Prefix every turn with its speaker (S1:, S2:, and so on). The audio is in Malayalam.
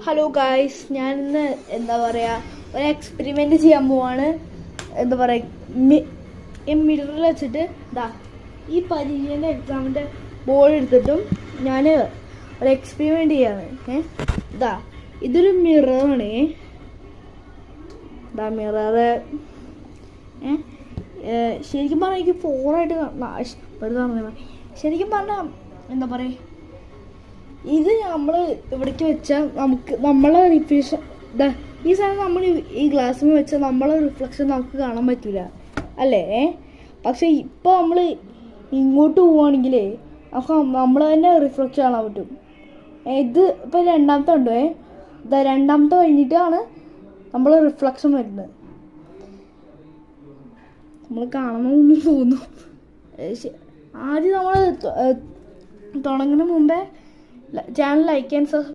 S1: ഹലോ ഗായ്സ്, ഞാനിന്ന് എന്താ പറയുക ഒരു എക്സ്പെരിമെൻറ്റ് ചെയ്യാൻ പോവാണ്. എന്താ പറയുക മിററിൽ വെച്ചിട്ട് ഈ പരീക്ഷേൻ്റെ എക്സാമിൻ്റെ ബോർഡ് എടുത്തിട്ടും ഞാൻ ഒരു എക്സ്പെരിമെൻറ്റ് ചെയ്യാണ്. ഇതൊരു മിററാണ്. മിററ് ശരിക്കും പറഞ്ഞാൽ എനിക്ക് ഫോറായിട്ട് വെറുതെ ശരിക്കും പറഞ്ഞാൽ എന്താ പറയുക, ഇത് നമ്മൾ ഇവിടേക്ക് വെച്ചാൽ നമ്മളെ റിഫ്ലക്ഷൻ ഈ സാധനം നമ്മൾ ഈ ഗ്ലാസ്സിൽ വെച്ചാൽ നമ്മളെ റിഫ്ലക്ഷൻ നമുക്ക് കാണാൻ പറ്റില്ല അല്ലേ. പക്ഷെ ഇപ്പോൾ നമ്മൾ ഇങ്ങോട്ട് പോവുകയാണെങ്കിൽ നമുക്ക് നമ്മൾ തന്നെ റിഫ്ലക്ഷൻ കാണാൻ പറ്റും. ഇത് ഇപ്പോൾ രണ്ടാമത്തെ ഉണ്ടോ, രണ്ടാമത്തെ കഴിഞ്ഞിട്ടാണ് നമ്മൾ റിഫ്ലക്ഷൻ വരുന്നത്. നമ്മൾ കാണണമെന്ന് തോന്നും. ആദ്യം നമ്മൾ തുടങ്ങുന്ന മുമ്പേ ചാനൽ ലൈക്ക് ആൻഡ്